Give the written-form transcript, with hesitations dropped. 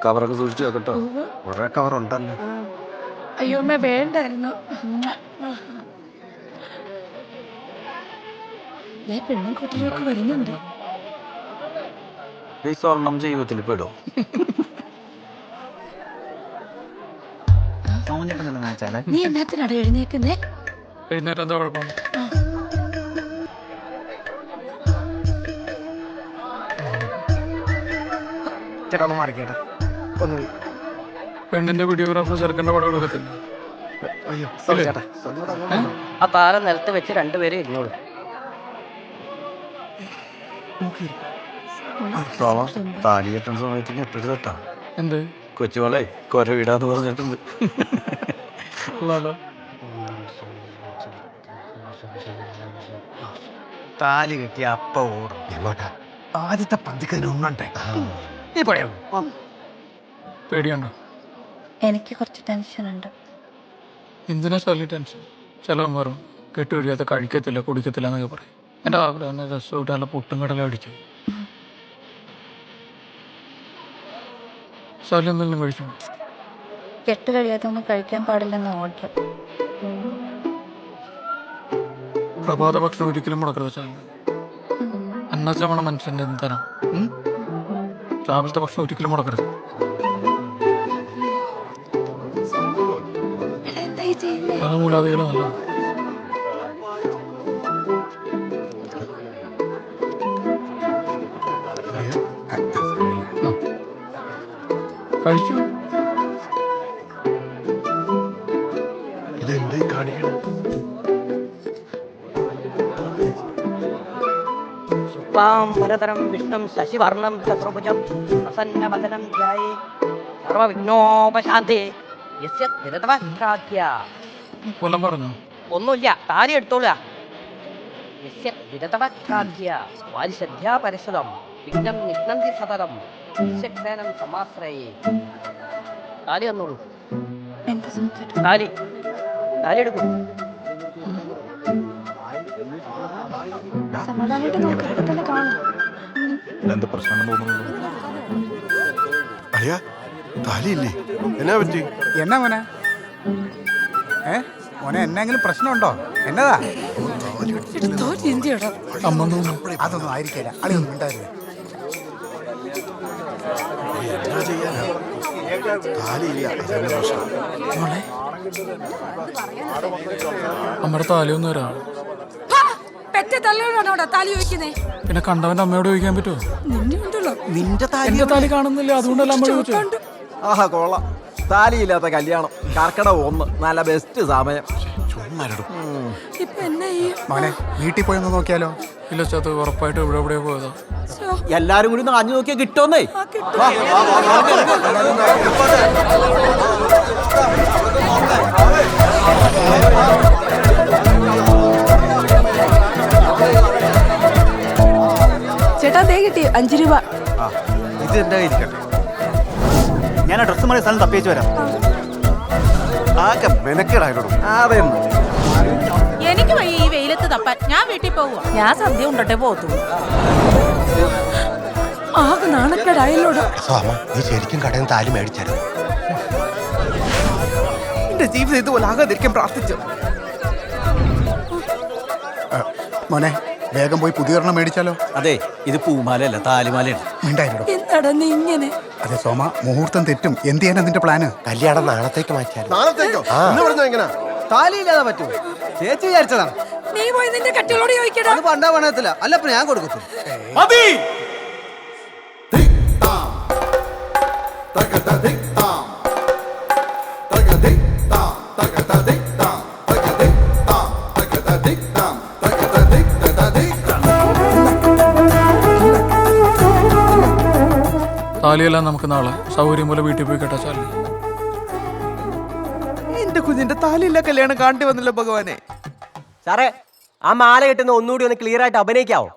കവറൊക്കെ സൂക്ഷിച്ചു കേട്ടോ. കുറെ കവറുണ്ടല്ലോ. അയ്യോ അമ്മ വേണ്ടായിരുന്നു. പെണ്ണും കുട്ടികളൊക്കെ വരുന്നുണ്ട്. ഈ സ്വർണം ജീവിതത്തിൽ പെടും. നീ എന്നാത്തിനാണ് എഴുന്നേക്കുന്നേ? എഴുന്നേറ്റ് എന്താ കുഴപ്പം? പെണ്ണിന്റെ വീഡിയോഗ്രാഫർ ചെറുക്കന്റെ പടം എടുക്കത്തില്ല. ആ താരം നിലത്ത് വെച്ച് രണ്ടുപേരും ഇരുന്നോളൂ. താലി കെട്ടുന്ന സമയത്ത് ഞെട്ടരുത് കേട്ടാ. എന്ത് കൊച്ചുമോളെ കൊര വീടാന്ന് പറഞ്ഞിട്ടുണ്ട്. താലി കെട്ടി അപ്പ ഓടും. ആദ്യത്തെ പന്തിക്കതിന് ഉണ്ണണ്ടേ. നീ പറയാ പേടിയുണ്ടോ? എനിക്ക് കുറച്ച് ടെൻഷൻ ഉണ്ട്. എന്തിനാ ചൊല്ലി ടെൻഷൻ? ചിലവൻ പറയും കെട്ടുപിടിയാത്ത കഴിക്കത്തില്ല കുടിക്കത്തില്ല എന്നൊക്കെ പറയും. എൻ്റെ ആഗ്രഹം രസമായിട്ട് നല്ല പൊട്ടും കടല അടിച്ചു. ശല്യം എന്തെങ്കിലും കഴിച്ചു? കെട്ട് കഴിയാത്തൊന്നും കഴിക്കാൻ പാടില്ലെന്ന് ഓർഡർ. പ്രഭാത ഭക്ഷണം ഒരിക്കലും മുടക്കരുത് വെച്ചാൽ അന്നച്ചമണ മനുഷ്യൻ്റെ എന്താണ്. രാവിലത്തെ ഭക്ഷണം ഒരിക്കലും മുടക്കരുത്. അത് മൂലാധികളെ നല്ലത്. കഴിച്ചു. ഇതെന്തേ കാണിക്കണം? പരതരം വിഷ്ണും ശശിവർണം ചതുർഭുജം പ്രസന്നവദനം ധ്യായേ സർവവിഘ്നോപശാന്തേ യസ്യ വിരതവക്രാഖ്യ. കൊല്ലം പറഞ്ഞു. ഒന്നുമില്ല, താരി എടുത്തോളുക. യസ്യ വിരതവക്രാഖ്യ വാരിശ്രദ്ധ്യാ പരിശുദ്ധം വിഘ്നം നിഘ്നന്തി സതതം യസ്യക്ഷേനം സമാശ്രയേ. താലി തന്നോളൂ. താലി താലി എടുക്കൂ. എന്താ പ്രശ്നം തോന്നുന്നു? അളിയാ താലിയില്ലേ? എന്നാ പറ്റി? എന്നാ മോനെ? മോനെ എന്നെങ്കിലും പ്രശ്നമുണ്ടോ? എന്നതാ? അതൊന്നും ആയിരിക്കില്ല. അളിയൊന്നും ഉണ്ടാവില്ല. നമ്മുടെ താലിയൊന്നും ഒരാൾ പിന്നെ കണ്ടവന്റെ അമ്മയോട് ചോദിക്കാൻ പറ്റുമോ? എന്റെ താലി കാണുന്നില്ല, അതുകൊണ്ടല്ല അമ്മ ചോദിച്ചു. ആഹാ കൊള്ളാം. താലിയില്ലാത്ത കല്യാണം കർക്കിടക 1 നല്ല ബെസ്റ്റ് സമയം. മോനെ വീട്ടിൽ പോയി ഒന്ന് നോക്കിയാലോ? ഇല്ല ചത്ത് ഉറപ്പായിട്ട് ഇവിടെ എവിടെയോ പോയതാ. എല്ലാരും കൂടി ഒന്ന് അഞ്ഞു നോക്കിയാൽ കിട്ടുമെന്നേ. ചേട്ടാ ദേ കിട്ടി 5 രൂപ. ഇത് എന്റെ കയ്യിരിക്കട്ടെ. ഞാൻ ആ ഡ്രസ്സ് മണി സ്ഥലം തപ്പിച്ചു വരാം. ആകെ മെനക്കേടായിട്ടോടും. അതെന്ന് എനിക്ക് വയ്യ ഈ വെയിലത്ത് തപ്പാൻ. ഞാൻ വീട്ടിൽ പോവുക. ഞാൻ സദ്യ ഉണ്ടട്ടെ പോകത്തുള്ളൂ. ആകെ നാണക്കേടായല്ലോട്. നീ ശരിക്കും കടയിൽ നിന്ന് താലി മേടിച്ചായിരുന്നു? എന്റെ ജീവിതം ഇതുപോലെ ആകാതിരിക്കാൻ പ്രാർത്ഥിച്ചു. മോനെ വേഗം പോയി പുതിയൊരെണ്ണം മേടിച്ചാലോ? അതെ, ഇത് പൂമാലയല്ല താലിമാലയാണ്. മിണ്ടായിട്ടോ. എന്താടാ നീ ഇങ്ങനെ? അതെ സോമ, മുഹൂർത്തം തെറ്റും. എന്ത് ചെയ്യാനാ നിന്റെ പ്ലാന്? കല്യാണം നാളത്തേക്ക് മാറ്റിയാൽ. നാളത്തേക്കോ? എങ്ങനെ താലിയില്ലാതെ പറ്റുമോ? ചേച്ചി വിചാരിച്ചതാണ്. നീ പോയി നിന്റെ കട്ടികളോട് ചോദിക്കടാ. അത് പണ്ടാ പണയത്തില്ല. അല്ലപ്പോ ഞാൻ കൊടുക്കത്തില്ല. താലിയെല്ലാം നമുക്ക് നാളെ സൗകര്യം പോലെ വീട്ടിൽ പോയി കെട്ടാച്ചാൽ. എന്റെ കുഞ്ഞിന്റെ താലിയില്ല കല്യാണം കാണേണ്ടി വന്നില്ല ഭഗവാനെ. സാറേ, ആ മാല കെട്ടുന്ന ഒന്നുകൂടി ഒന്ന് ക്ലിയർ ആയിട്ട് അഭിനയിക്കാവോ?